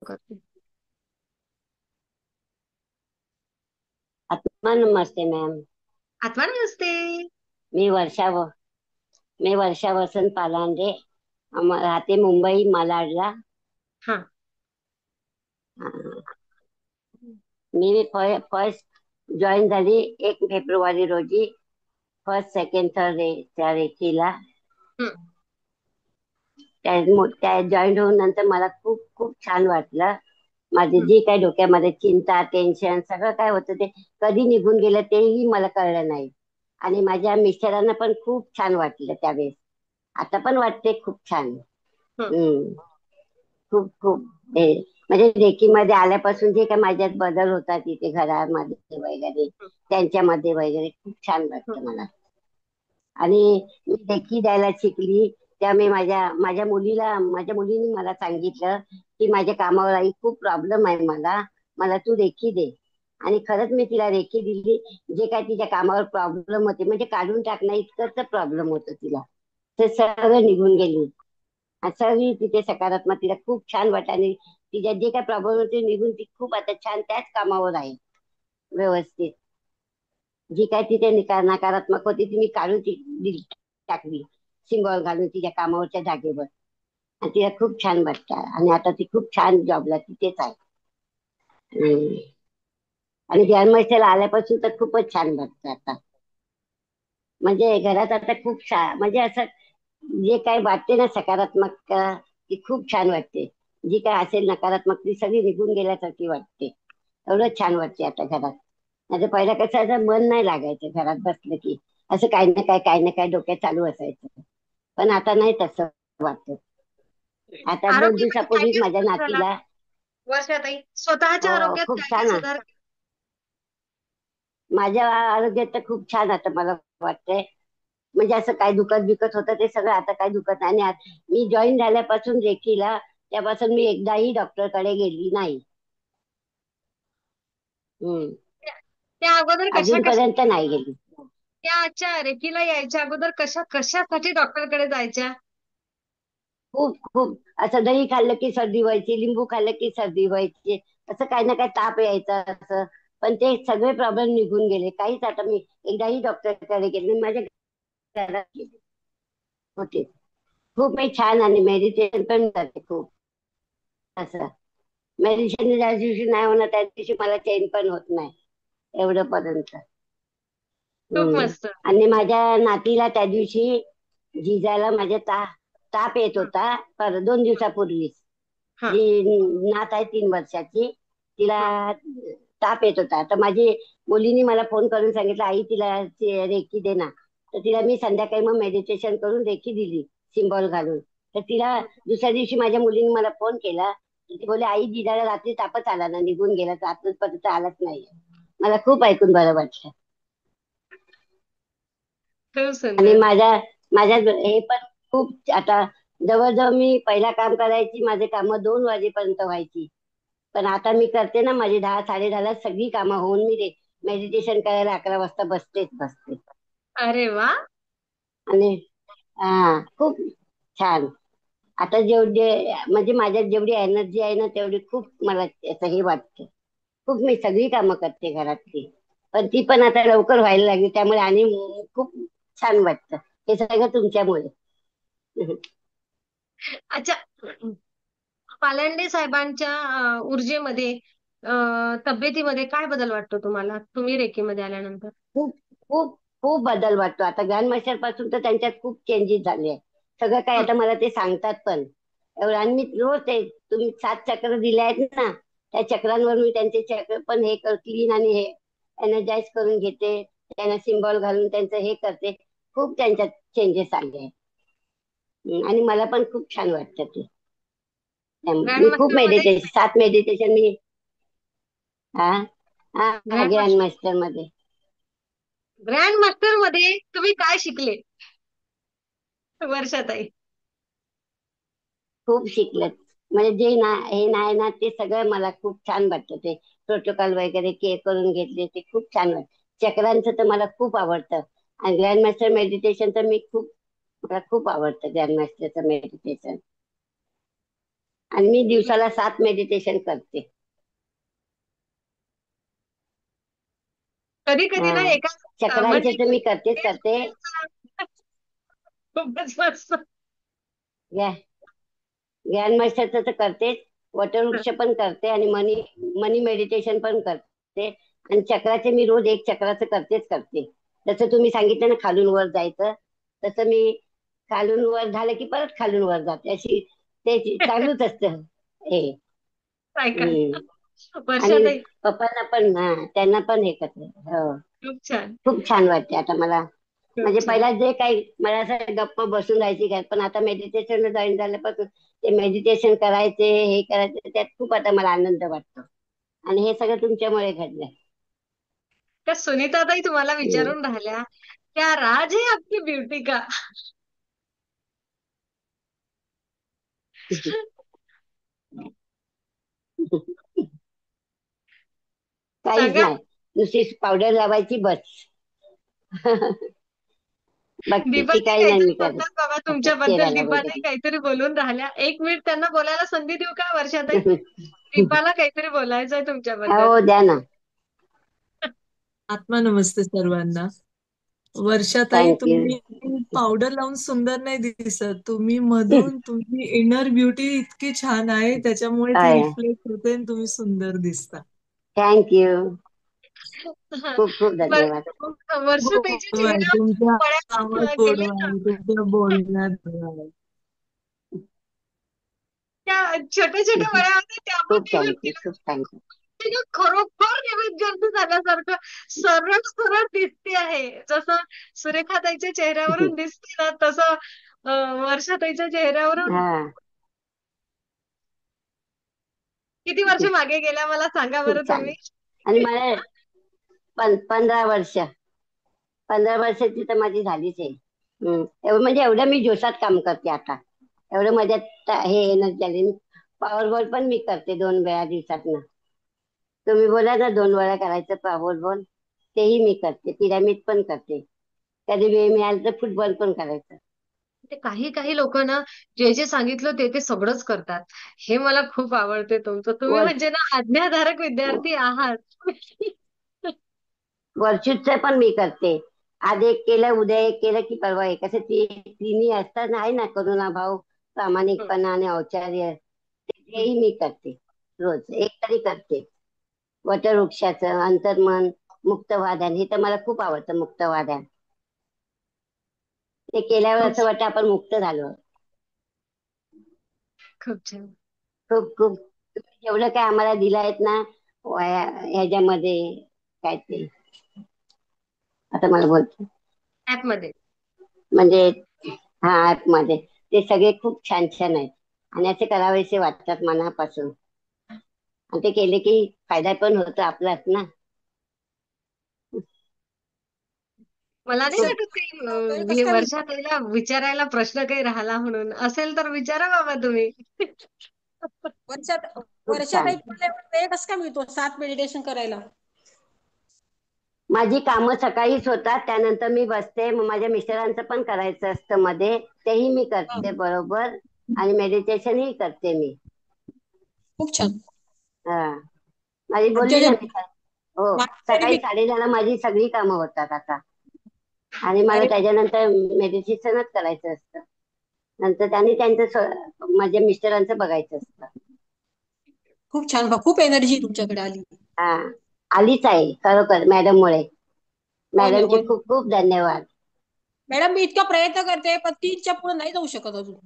करते. आत्मा नमस्ते मॅम. आत्मा नमस्ते. मी वर्षा व मी वर्षा वसंत पालांडे. राहते मुंबई मालाडला. हा. अं, मी फर्स्ट जॉईन झाली 1 फेब्रुवारी रोजी. फर्स्ट सेकंड थर्ड त्या रेखीला. हम्म. त्या जॉईन होऊन नंतर मला खूप खूप छान वाटलं. माझी हम्म. जी काही डोक्यामध्ये चिंता टेन्शन सगळं काय होतं ते कधी निघून गेलं तेही मला कळलं नाही. आणि माझ्या मिस्टरांना पण खूप छान वाटलं त्यावेळेस. आता पण वाटते खूप छान. हम्म. हम्म. खूप खूप हे म्हणजे रेकीमध्ये आल्यापासून जे काय माझ्यात बदल होता तिथे घरामध्ये वगैरे त्यांच्यामध्ये वगैरे खूप छान हम्म. वाटतं मला. आणि मी रेकी द्यायला शिकली. त्यामुळे माझ्या मुलीने मला सांगितलं की माझ्या कामावर आई खूप प्रॉब्लेम आहे, मला मला तू रेकी दे. आणि खरंच मी तिला रेकी दिली. जे काय तिच्या कामावर प्रॉब्लेम होते म्हणजे काढून टाकणं इतकंच प्रॉब्लेम होतं तिला, ते सगळं निघून गेली. असंही तिथे सकारात्मक तिला खूप छान वाटलं आणि तिच्या जे काय प्रॉब्लेम होते निघून ती खूप आता छान त्याच कामावर आहे व्यवस्थित. जी काय तिथे नकारात्मक होती ती मी काढून टाकली, सिंबॉल घालून तिच्या कामावरच्या जागेवर. आणि तिला खूप छान वाटतं आणि आता ती खूप छान जॉबला तिथेच आहे. हम्म. आणि जन्माष्टमीला आल्यापासून तर खूपच छान वाटतं आता. म्हणजे घरात आता खूप म्हणजे असं जे काही वाटते ना सकारात्मक ती खूप छान वाटते. जी काय असेल नकारात्मक ती सगळी निघून गेल्यासारखी वाटते. एवढं छान वाटते आता घरात. नाही तर पहिलं कसं असं मन नाही लागायचं घरात बसलं की. असं काही ना काय डोक्यात चालू असायचं. पण आता नाही तसं वाटत. आता 2 दिवसापूर्वीच आरोग्यामध्ये काय काय माझ्या बदल झाला नातीला. वर्षाताई? स्वतःच्या हो, आरोग्यात खूप काय काय छान आहे. सुधार? माझ्या आरोग्यात तर खूप छान आता मला वाटतंय. म्हणजे असं काय दुखत बिकत होतं ते सगळं आता काही दुखत नाही. आणि मी जॉईन झाल्यापासून रेकीला त्यापासून मी एकदाही डॉक्टरकडे गेली नाही. हम्म. त्या त्या अगोदर कशा कशा अजूनपर्यंत नाही गेली. त्या आजच्या रेकीला यायच्या अगोदर कशा कशासाठी डॉक्टरकडे जायच्या? खूप खूप असं दही खाल्लं की सर्दी व्हायची, लिंबू खाल्लं की सर्दी व्हायची, असं काही ना काही ताप यायचा असं. पण ते सगळे प्रॉब्लेम निघून गेले. काहीच आता मी एकदाही डॉक्टरकडे गेले नाही. माझ्या घरात गेले होते. खूप मी छान आणि मेडिटेशन पण करते खूप. असं मेडिटेशन ज्या दिवशी नाही होणार त्या दिवशी मला चैन पण होत नाही एवढं पर्यंत. खूप हम्म. मस्त. आणि माझ्या नातीला त्या दिवशी जिजायला माझ्या ताप येत हं. होता. 2 दिवसापूर्वीच. हा. जी नात आहे 3 वर्षाची, हं. तिला ताप येत होता. तर माझी मुलीने मला फोन करून सांगितलं आई तिला रेकी दे ना. तर तिला मी संध्याकाळी मग मेडिटेशन करून रेकी दिली, सिंबॉल घालून. तर तिला दुसऱ्या दिवशी माझ्या मुलीने मला फोन केला. तर ती बोलली आई जिजाला रात्री तापच आला ना, निघून गेला, रात्रपर्यंत आलाच नाही. मला खूप ऐकून बरं वाटलं. खूप आणि सुंदर. माझ्या हे पण खूप आता जवळजवळ मी पहिला काम करायची माझे कामं 2 वाजेपर्यंत व्हायची. पण आता मी करते ना माझी 10 साडे 10 सगळी कामं होऊन मी मेडिटेशन करायला 11 वाजता बसतेच बसते. अरे वा. आणि खूप छान. आता जेवढे म्हणजे माझ्यात जेवढी एनर्जी आहे ना तेवढी खूप मला असं हे वाटतं. खूप मी सगळी कामं करते घरातली. पण ती पण आता लवकर व्हायला लागली त्यामुळे आणि खूप छान वाटतं. हे सगळं तुमच्यामुळे. अच्छा. पालंडे साहेबांच्या ऊर्जेमध्ये, तब्येतीमध्ये काय बदल वाटतो तुम्हाला, तुम्ही रेकीमध्ये आल्यानंतर? खूप खूप खूप बदल वाटतो. आता ग्रँड पासून तर त्यांच्यात खूप चेंजेस झाले आहे. सगळं काय हं. आता मला ते सांगतात पण. एवढं आणि मी रोज ते तुम्ही 7 चक्र दिले आहेत ना, त्या चक्रांवर मी त्यांचे चक्र पण हे क्लीन आणि हे एनर्जाइज करून घेते. त्यांना सिम्बॉल घालून त्यांचं हे करते. खूप त्यांच्यात चेंजेस आले आहेत. आणि मला पण खूप छान वाटतं ते. ग्रँड मी खूप मास्टर मध्ये, 7 मेडिटेशन मी. हा हा ग्रँड ग्रँड मास्टर मास्टर मध्ये ग्रँड मास्टर मध्ये तुम्ही काय शिकले वर्षाताई? खूप शिकलेत. म्हणजे जे ना हे नाही ना ते सगळं मला खूप छान वाटतं. ते प्रोटोकॉल वगैरे के करून घेतले ते खूप छान वाटतं. चक्रांचं तर मला खूप आवडतं. आणि ग्रँड मास्टर मेडिटेशन तर मला खूप आवडतं ग्रँड मास्टरचं मेडिटेशन. आणि मी दिवसाला 7 मेडिटेशन करते. कधी कधी हा, ना एका चक्रांचे म्हणजे तर मी करतेच करते. खूपच मस्त. ज्ञान मास्टरचं तर करतेच, वटवृक्ष पण करते आणि मनी मनी मेडिटेशन पण करते. आणि चक्राचे मी रोज एक चक्राचं करतेच करते. जसं तुम्ही सांगितलं ना खालून वर जायचं, तसं मी खालून वर झालं की परत खालून वर जाते, अशी ते चालूच असतं हे. काय का? हम्म. आणि वर्षाताई पप्पांना पण, हा, त्यांना पण हे करते. हो. खूप छान. खूप छान वाटते आता मला. खूप म्हणजे छान. पहिला जे काही मला असं गप्प बसून राहायची काय, पण आता मेडिटेशन जॉईन झाल्यापासून ते मेडिटेशन करायचे, हे करायचे, त्यात खूप आता मला आनंद वाटतो. आणि हे सगळं तुमच्यामुळे घडलंय. त्या सुनीताताई तुम्हाला हम्म. विचारून राहिल्या, क्या राज है आपकी ब्युटी का? काहीच सांगा. नाही, नुसती पावडर लावायची बस. बाकी दीपाताई काही नाही काहीतरी मी करत. बोलतात बाबा फक्त तुमच्याबद्दल. चेहऱ्याला दीपाताई वगैरे. काहीतरी बोलून राहिल्या. 1 मिनिट त्यांना बोलायला संधी देऊ का वर्षाताई? दीपाला काहीतरी बोलायचंय तुमच्याबद्दल. हो, द्या ना. आत्मा नमस्ते सर्वांना. वर्षाताई, थँक्यू. तुम्ही पावडर लावून सुंदर नाही दिसत. तुम्ही मधून तुमची इनर ब्युटी इतकी छान आहे, त्याच्यामुळे ती आहे. रिफ्लेक्ट होते आणि तुम्ही सुंदर दिसता. थँक्यू. हा. खूप खूप धन्यवाद. वर्षाताईच्या गोड आहे चेहऱ्यावर तुमचा आवाज, पळ्या गेले गोडवा ना, आहे तुमच्या बोलण्यात, गोडवा आहे. त्या छोट्या छोट्या वळ्या होत्या त्या पण खूप निघून थँक्यू. गेल्या. खूप थँक्यू. तिला खरोखर नैवेद्य झाल्यासारखं सरळ सरळ दिसते आहे. जसं सुरेखाताईच्या चेहऱ्यावरून दिसते ना, तसं वर्षाताईच्या चेहऱ्यावरून. हा. किती वर्ष मागे गेल्या मला सांगा खूप बरं छान. तुम्ही? आणि मला 15 वर्ष, 15 वर्षाची तर माझी झालीच आहे. म्हणजे एवढं मी जोशात काम करते आता. एवढं माझ्यात हे येणं झाले. पॉवर बॉल पण मी करते 2 वेळा दिवसातनं. तुम्ही बोला ना 2 वेळा करायचं पॉवर बॉल, तेही मी करते. पिरामिड पण करते. कधी वेळ मिळाला तर फुटबॉल पण करायचं. ते काही काही लोक ना, जे जे सांगितलं ते ते सगळंच करतात. हे मला खूप आवडते तुमचं. तुम्ही वर म्हणजे ना आज्ञाधारक विद्यार्थी आहात. वर्षूचं पण मी करते. आज एक केलं, उद्या एक केलं की परवा एक, असं तिन्ही असतात आहे ना, करुणा भाव, प्रामाणिकपणा आणि औचार्य, तेही मी करते. रोज एक तरी करते. वटवृक्षाचं, अंतर्मन, मुक्तवादन, हे तर मला खूप आवडतं. मुक्तवादन ते केल्यावर खूप असं वाटतं आपण मुक्त झालो. खूप छान. खूप खूप तुम्ही जेवढं काय आम्हाला दिलं आहेत ना, ह्याच्यामध्ये, काय ते, आता मला बोलतो, ऍपमध्ये. म्हणजे हा ऍप मध्ये, ते सगळे खूप छान छान आहेत. आणि असे करावेसे वाटतात मनापासून. आणि ते केले की फायदा पण होतो आपलाच ना. मला नाही वाटत वेळ काही कसं काय वर्षाताईला विचारायला प्रश्न काही राहिला म्हणून. असेल तर विचारा बाबा तुम्ही. वर्षात खूप वर्षात छान. एक वेळ कसं काय मिळतो 7 मेडिटेशन करायला? माझी कामं सकाळीच होतात, त्यानंतर मी बसते. मग माझ्या मिस्टरांचं पण करायचं असतं मध्ये, तेही मी करते बरोबर. आणि मेडिटेशनही करते मी. खूप छान. हा, माझी आमच्या बोलली ना मी हो, माझ्या घरी सकाळी 10:30 माझी सगळी कामं होतात आता. आणि मला अरे त्याच्यानंतर मेडिटेशनच करायचं असतं. नंतर त्यांनी त्यांचं माझ्या मिस्टरांचं बघायचं असतं. खूप छान, खूप एनर्जी तुमच्याकडे आली. हा, आलीच आहे खरोखर मॅडममुळे. होय ना, मॅडमचे होय. खूप खूप धन्यवाद. मॅडम, मी इतका प्रयत्न करते पण 3च्या पुढे नाही जाऊ शकत अजून.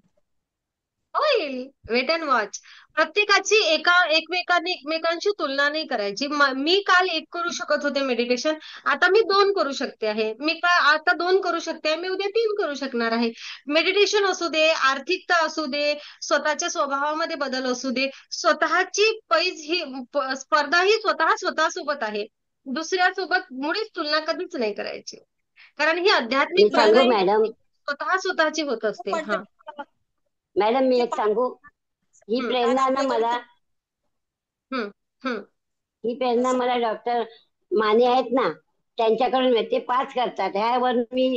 होईल. Wait and watch. प्रत्येकाची एकमेकांनी एकमेकांशी तुलना नाही करायची. मी काल 1 करू शकत होते मेडिटेशन, आता मी 2 करू शकते आहे. आता 2 करू शकते आहे, मी उद्या 3 करू शकणार आहे. मेडिटेशन असू दे, आर्थिकता असू दे, स्वतःच्या स्वभावामध्ये बदल असू दे, स्वतःची पैज ही स्पर्धा ही स्वतःसोबत आहे. दुसऱ्यासोबत मुळीच तुलना कधीच नाही करायची. कारण ही मी आध्यात्मिक सांगू प्रेरणा ही मॅडम, स्वतःची होत खूप असते. वाटतं हा. मॅडम मी एक सांगू, ही हं, प्रेरणा ना मला, हं, हं. ही प्रेरणा मला डॉक्टर माने आहेत ना, त्यांच्याकडून मिळते. ते 5 करतात, ह्यावर मी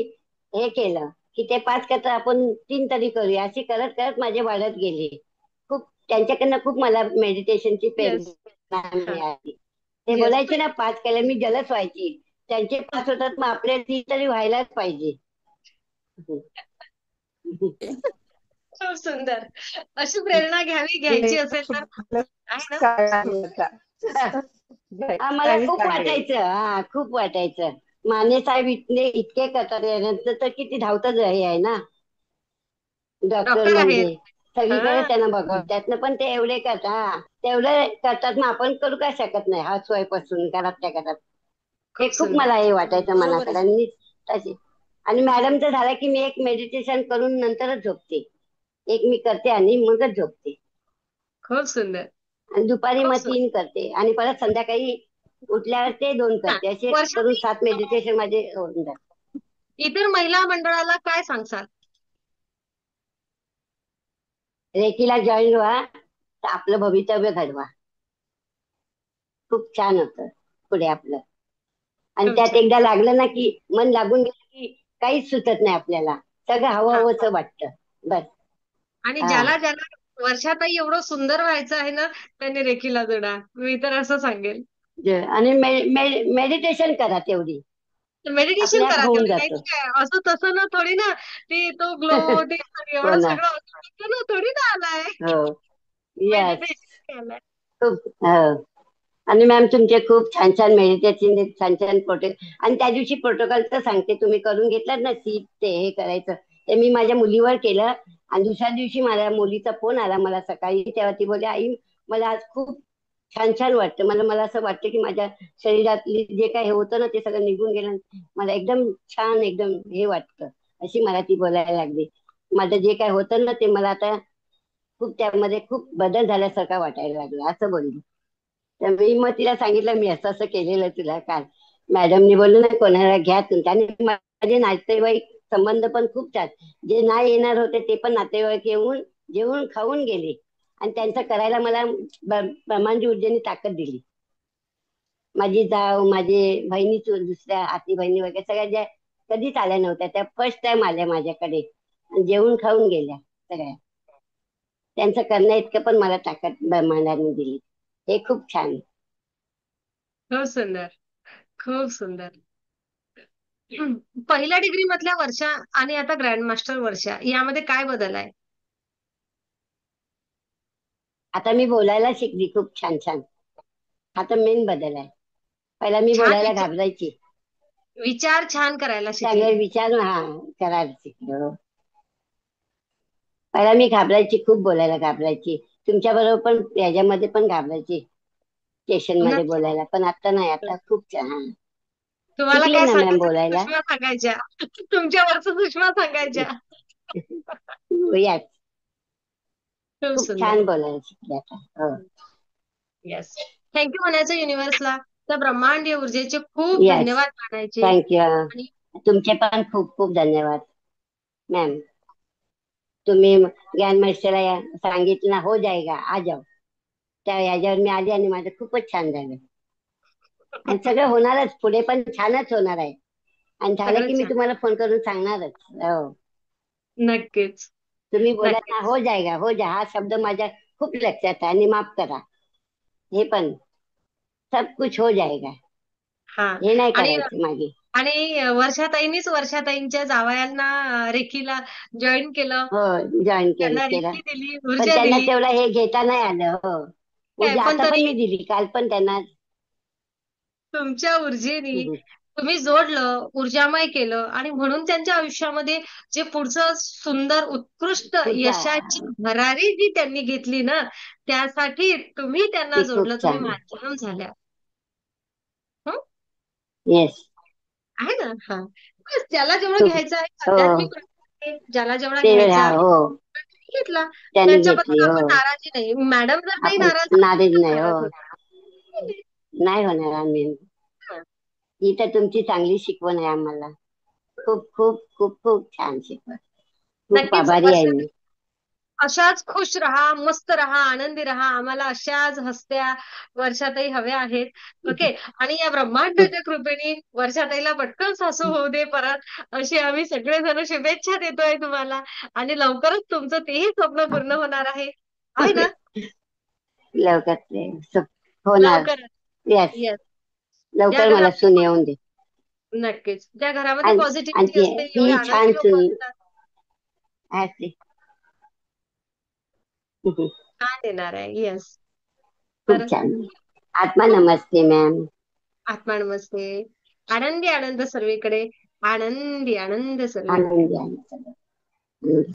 हे केलं की ते 5 करतात, आपण 3 तरी करूया. अशी करत करत माझे वाढत गेले. खूप त्यांच्याकडनं खूप मला मेडिटेशनची येस. प्रेरणा हा. मिळाली. ते येस. बोलायचे ना 5 केलं मी जलच व्हायची. त्यांचे 5 होतात मग आपल्या 30 तरी व्हायलाच पाहिजे. खूप सुंदर. अशी प्रेरणा घ्यायची असेल तर आहे ना. मला खूप वाटायचं, खूप वाटायचं. माने साहेब इतके इतके करतात यानंतर तर किती धावतच हे आहे ना डॉक्टर डॉक्टर आहेत. म्हणजे. सगळीकडे हा. त्यांना बघावं त्यातनं पण ते एवढे करतात. तेवढे करतात मग आपण करू काय शकत नाही हाऊस वाईफ पासून घरातल्या घरात. हे खूप खूप सुंदर. मला हे वाटायचं बरोबर मनाकडे आहे. आणि मी तशी. आणि मॅडमचं झालं की मी एक मेडिटेशन करून नंतरच झोपते. एक मी करते आणि मगच झोपते. खूप सुंदर. आणि दुपारी खूप मग सुंदर. 3 करते आणि परत संध्याकाळी उठल्यावर ते 2 छान. करते. असे करून वर्षाताई, 7 मेडिटेशन माझे होऊन जातात. इतर महिला मंडळाला काय सांगसाल? रेकीला जॉईन व्हा तर आपलं भवितव्य घडवा. खूप छान होतं पुढे आपलं. आणि खूप त्यात छान. एकदा लागलं ना की मन लागून गेलं की काहीच सुचत नाही आपल्याला. सगळं हवं हा. हवंसं वाटतं. बस. आणि हा. ज्याला ज्याला वर्षाताई एवढं सुंदर व्हायचं आहे ना, त्यांनी रेकीला जोडा. मी तर असं सांगेल. आणि मेडिटेशन करा तेवढी. मेडिटेशन आपल्या आप करा होऊन तेवढी, नाही जातं. तर काय असं तसं ना थोडी ना. ते तो ग्लो, ते हो एवढं ना. सगळं असं ना थोडी ना आलाय. हो. यस. मेडिटेशन आलाय. खूप हो. आणि मॅम तुमचे खूप छान छान मेडिटेशन छान छान आणि त्या दिवशी प्रोटोकॉल तर सांगते तुम्ही करून घेतलात ना सीट ते हे करायचं. ते मी माझ्या मुलीवर केलं. आणि दुसऱ्या दिवशी माझ्या मुलीचा फोन आला मला सकाळी तेव्हा ती बोलली आई मला आज खूप छान छान वाटतं. मला मला असं वाटतं की माझ्या शरीरातली जे काही हे होतं ना ते सगळं निघून गेलं. मला एकदम छान एकदम हे वाटतं. अशी मला ती बोलायला लागली. माझं जे काही होतं ना ते मला आता खूप त्यामध्ये खूप बदल झाल्यासारखा वाटायला लागला असं बोलली. तर मी मग तिला सांगितलं मी असं असं केलेलं तुला काल. मॅडमनी बोललो ना कोणाला घ्या तुमच्या आणि माझे नातेवाईक संबंध पण खूप छान. जे नाही येणार होते ते पण नातेवाईक येऊन जेवून खाऊन गेले. आणि त्यांचं करायला मला ब्रह्मांडी ऊर्जेने ताकद दिली. माझी जाव माझे बहिणी दुसऱ्या आती बहिणी वगैरे सगळ्या ज्या कधीच आल्या नव्हत्या त्या फर्स्ट टाइम आल्या माझ्याकडे. आणि जेवून खाऊन गेल्या सगळ्या. त्यांचं करण्या इतकं पण मला ताकद ब्रह्मांडाने दिली. हे खूप छान. खूप सुंदर. खूप सुंदर. पहिल्या डिग्री मधल्या वर्षा आणि आता ग्रँड मास्टर वर्षा यामध्ये काय बदल आहे? आता मी बोलायला शिकली खूप छान छान. हा तर मेन बदल आहे. पहिला मी छान बोलायला विचार, घाबरायची. विचार छान करायला शिकली. चांगले विचार करायला शिकलो. पहिला मी घाबरायची खूप बोलायला घाबरायची. तुमच्या बरोबर पण याच्यामध्ये पण घाबरायची. स्टेशन मध्ये नक्की. बोलायला पण आता नाही आता खूप छान. तुम्हाला शिकले काय ना मॅम सांगायचं ते बोलायला. सुषमा सांगायच्या. तुमच्या वरचं सुषमा सांगायच्या. याच खूप खूप सुंदर. छान बोलायला शिकले आता. हो. येस. थँक्यू म्हणायचं युनिव्हर्सला. त्या ब्रह्मांडीय ऊर्जेचे खूप यस. धन्यवाद मानायचे. थँक्यू. आणि तुमचे पण खूप खूप धन्यवाद मॅम. तुम्ही ज्ञान महेश्वरा सांगितलं ना हो जाएगा आ जाओ. त्या याच्यावर मी आली आणि माझं खूपच छान झालं. आणि सगळं होणारच पुढे पण छानच होणार आहे. आणि झालं सगळं की मी छान. तुम्हाला फोन करून सांगणारच. हो. नक्कीच. तुम्ही बोला ना नक्कीच. हो जाएगा हो जा हा शब्द माझ्या खूप लक्षात आहे आणि माफ करा. हे पण सब कुछ हो जाएगा. हा. हे नाही आणि करायचं मागे. आणि वर्षाताईंनीच वर्षाताईंच्या जावयांना रेकीला जॉईन केलं. हो जॉईन केलं त्यांना केलं. रेकी दिली, पण ऊर्जा त्यांना दिली. तेवढं हे घेता नाही आलं. हो. काय ऊर्जा पण आता पण तरी मी दिली काल पण त्यांना. तुमच्या ऊर्जेनी तुम्ही जोडलं, ऊर्जामय केलं आणि म्हणून त्यांच्या आयुष्यामध्ये जे पुढचं सुंदर उत्कृष्ट पुढचा यशाची भरारी जी त्यांनी घेतली ना, त्यासाठी तुम्ही त्यांना ते खूप जोडलं, तुम्ही छान. माध्यम झाल्या. हं? येस. आहे ना? हां. बस ज्याला जेवढं खूप. घ्यायचं आहे हो आध्यात्मिक आहे, ज्याला जेवढा ते घ्यायचा आहे, हो त्यांनी घेतला. त्यांनी त्यांच्याबद्दल घेतली. हो आपण नाराजी नाही. मॅडम जर काही आपण नाराज झाल्या, नाराज तर नाही. हो नाराज होत्या. नाही होणार आम्ही. हां. ही तर तुमची चांगली शिकवण आहे आम्हाला. खूप खूप खूप खूप छान शिकवण. खूप नक्कीच आभारी आहे मी. अशाच खुश राहा, मस्त राहा, आनंदी राहा. आम्हाला अशाच हसत्या वर्षाताई हव्या आहेत. ओके. आणि या ब्रह्मांडाच्या कृपेने वर्षाताईला पटकन सासू होऊ दे परत, अशी आम्ही सगळेजण शुभेच्छा देतोय तुम्हाला. आणि लवकरच तुमचं तेही स्वप्न पूर्ण होणार आहे. आहे ना? लवकर होणार. लवकरच. येस. येस. ज्या लवकर मला घरामध्ये सून येऊन दे. नक्कीच. ज्या घरामध्ये आणि आणि पॉझिटिव्हिटी ती असते, एवढे ती छान आनंदी लोक सून असतात. असते. छान येणार आहे. येस. खूप तर छान. आत्मा खूप नमस्ते मॅम. आत्मा नमस्ते. आनंदी आनंद सर्वीकडे. आनंदी आनंद सर्वीकडे. आनंदी आहे सगळं.